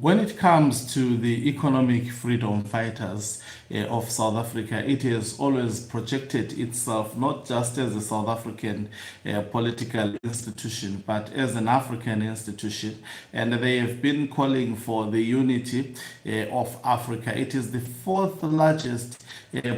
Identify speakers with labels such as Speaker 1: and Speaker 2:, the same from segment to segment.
Speaker 1: When it comes to the economic freedom fighters of South Africa, it has always projected itself not just as a South African political institution, but as an African institution. And they have been calling for the unity of Africa. It is the fourth largest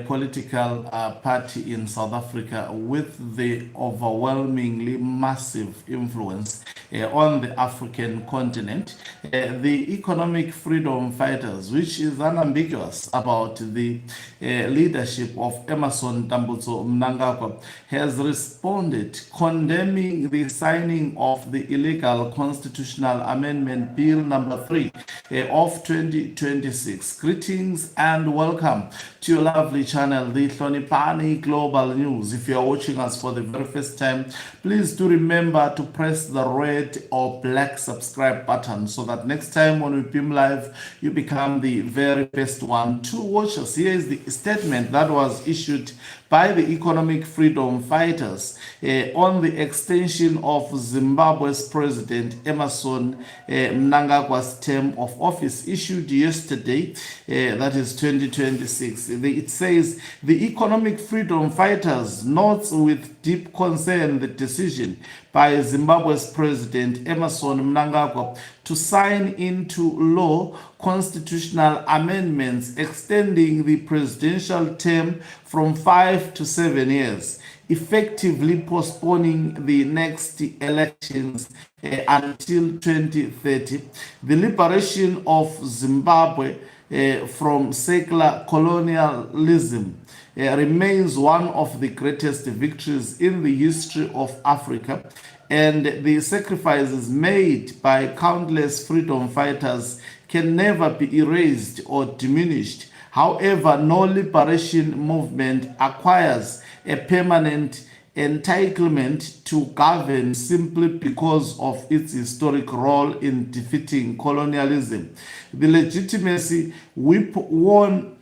Speaker 1: political party in South Africa with the overwhelmingly massive influence on the African continent. The economic freedom fighters, which is unambiguous about the leadership of Emmerson Mnangagwa, has responded condemning the signing of the illegal constitutional amendment bill number 3 of 2026. Greetings and welcome to your lovely channel, the Hlonipani Global News. If you are watching us for the very first time, please do remember to press the red or black subscribe button so that next time when we beam live, you become the very first one to watch us. Here is the statement that was issued by the economic freedom fighters on the extension of Zimbabwe's President Emmerson Mnangagwa's term of office, issued yesterday, that is 2026. It says, the economic freedom fighters notes with deep concern the decision by Zimbabwe's President Emmerson Mnangagwa to sign into law constitutional amendments extending the presidential term from 5 to 7 years, effectively postponing the next elections until 2030. The liberation of Zimbabwe from secular colonialism remains one of the greatest victories in the history of Africa, and the sacrifices made by countless freedom fighters can never be erased or diminished. However, no liberation movement acquires a permanent entitlement to govern simply because of its historic role in defeating colonialism. The legitimacy won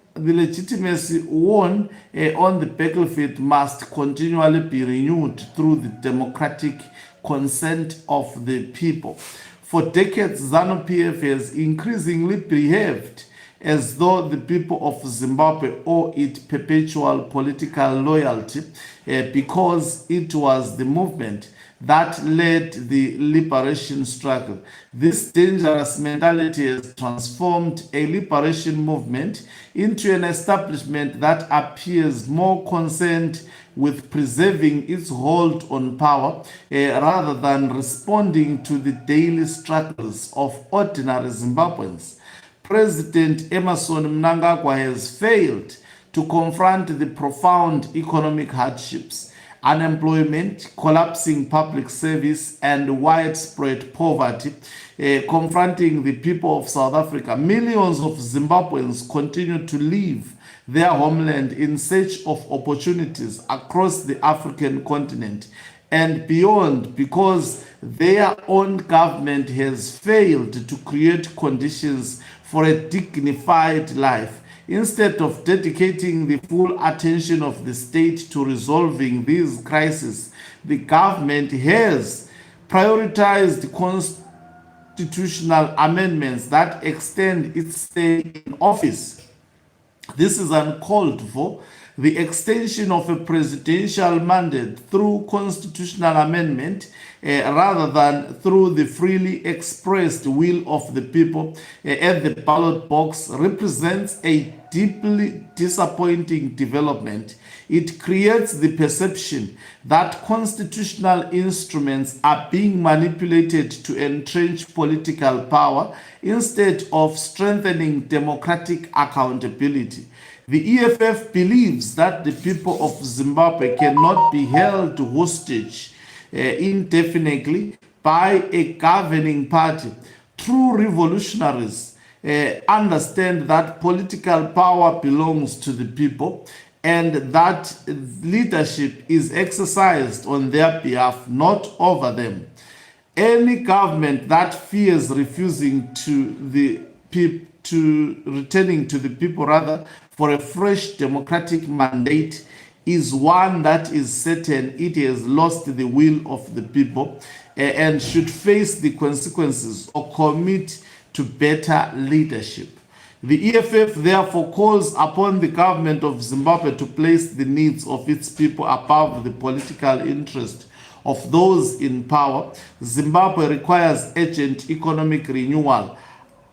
Speaker 1: on the battlefield must continually be renewed through the democratic consent of the people. For decades, ZANU-PF has increasingly behaved as though the people of Zimbabwe owe it perpetual political loyalty because it was the movement that led the liberation struggle. This dangerous mentality has transformed a liberation movement into an establishment that appears more concerned with preserving its hold on power rather than responding to the daily struggles of ordinary Zimbabweans. President Emmerson Mnangagwa has failed to confront the profound economic hardships, unemployment, collapsing public service, and widespread poverty confronting the people of South Africa. Millions of Zimbabweans continue to leave their homeland in search of opportunities across the African continent and beyond because their own government has failed to create conditions for a dignified life. Instead of dedicating the full attention of the state to resolving these crises, the government has prioritized constitutional amendments that extend its stay in office. This is uncalled for. The extension of a presidential mandate through constitutional amendment rather than through the freely expressed will of the people at the ballot box represents a deeply disappointing development. It creates the perception that constitutional instruments are being manipulated to entrench political power instead of strengthening democratic accountability. The EFF believes that the people of Zimbabwe cannot be held hostage indefinitely by a governing party. True revolutionaries understand that political power belongs to the people and that leadership is exercised on their behalf, not over them. Any government that fears refusing returning to the people rather for a fresh democratic mandate is one that is certain it has lost the will of the people and should face the consequences or commit to better leadership. The EFF therefore calls upon the government of Zimbabwe to place the needs of its people above the political interest of those in power. Zimbabwe requires urgent economic renewal,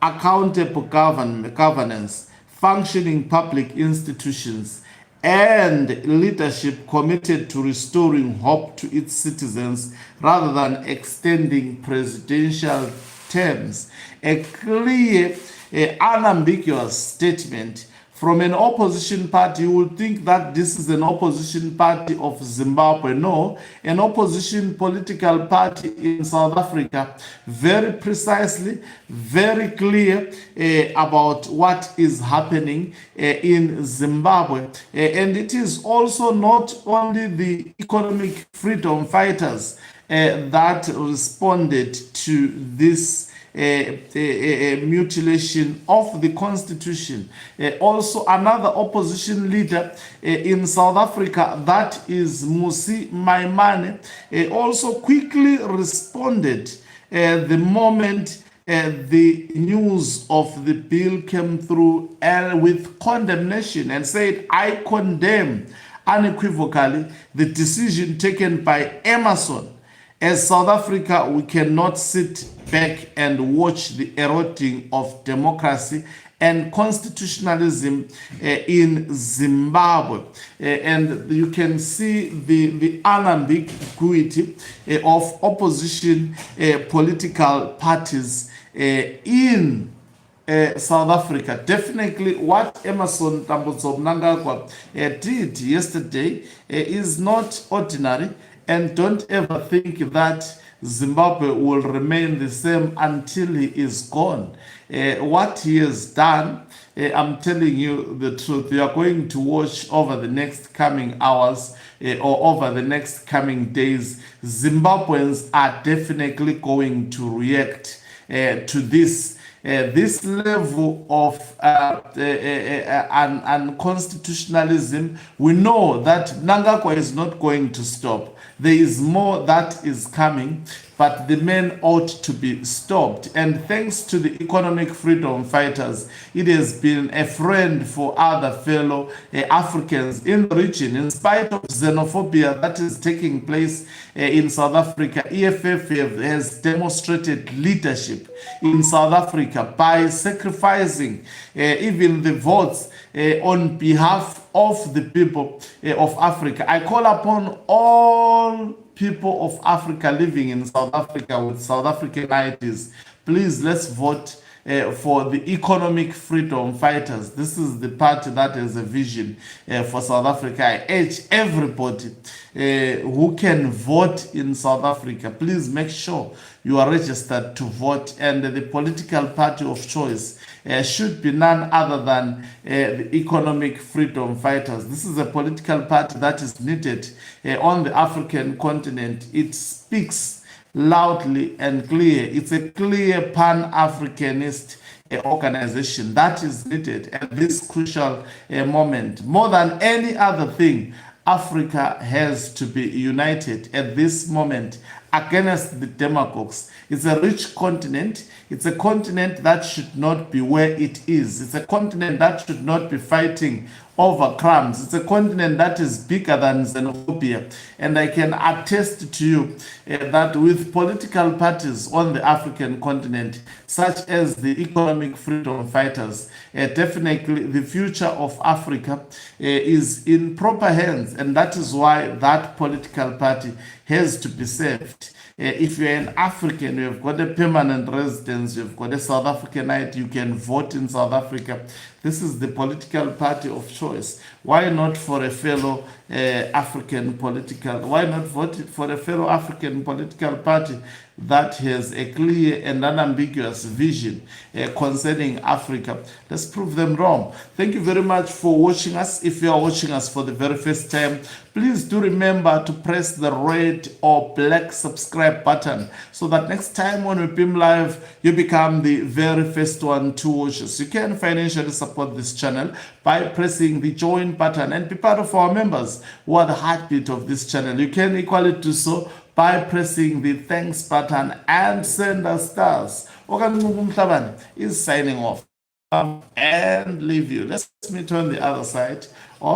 Speaker 1: accountable governance, functioning public institutions, and leadership committed to restoring hope to its citizens rather than extending presidential terms. A clear, unambiguous statement from an opposition party. You would think that this is an opposition party of Zimbabwe. No, an opposition political party in South Africa, very precisely, very clear about what is happening in Zimbabwe. And it is also not only the economic freedom fighters that responded to this mutilation of the constitution. Also another opposition leader in South Africa, that is Musi Maimane, also quickly responded the moment the news of the bill came through with condemnation and said, I condemn unequivocally the decision taken by Emerson. As South Africa, we cannot sit back and watch the eroding of democracy and constitutionalism in Zimbabwe. And you can see the unambiguity of opposition political parties in South Africa. Definitely what Emerson Mnangagwa did yesterday is not ordinary. And don't ever think that Zimbabwe will remain the same until he is gone. What he has done, I'm telling you the truth, you are going to watch over the next coming hours or over the next coming days. Zimbabweans are definitely going to react to this. This level of unconstitutionalism, we know that Mnangagwa is not going to stop. There is more that is coming, but the men ought to be stopped. And thanks to the economic freedom fighters, it has been a friend for other fellow Africans in the region. In spite of xenophobia that is taking place in South Africa, EFF has demonstrated leadership in South Africa by sacrificing even the votes on behalf of the people of Africa. I call upon all people of Africa living in South Africa with South African IDs, please let's vote for the economic freedom fighters. This is the party that has a vision for South Africa. I urge everybody who can vote in South Africa, please make sure you are registered to vote, and the political party of choice should be none other than the economic freedom fighters. This is a political party that is needed on the African continent. It speaks loudly and clear. It's a clear pan-Africanist organization that is needed at this crucial moment. More than any other thing, Africa has to be united at this moment against the demagogues. It's a rich continent. It's a continent that should not be where it is. It's a continent that should not be fighting over crumbs. It's a continent that is bigger than xenophobia. And I can attest to you that with political parties on the African continent, such as the economic freedom fighters, definitely the future of Africa is in proper hands. And that is why that political party has to be saved. If you're an African, you've got a permanent residence, you've got a South African ID, you can vote in South Africa. This is the political party of choice. Why not for a fellow African political, why not vote for a fellow African political party that has a clear and unambiguous vision concerning Africa? Let's prove them wrong. Thank you very much for watching us. If you are watching us for the very first time, please do remember to press the red or black subscribe button so that next time when we beam live, you become the very first one to watch us. You can financially support this channel by pressing the join button and be part of our members who are the heartbeat of this channel. You can equally do so by pressing the thanks button and send us stars Okanqube Mhlabane is signing off and leave you. Let's meet on the other side of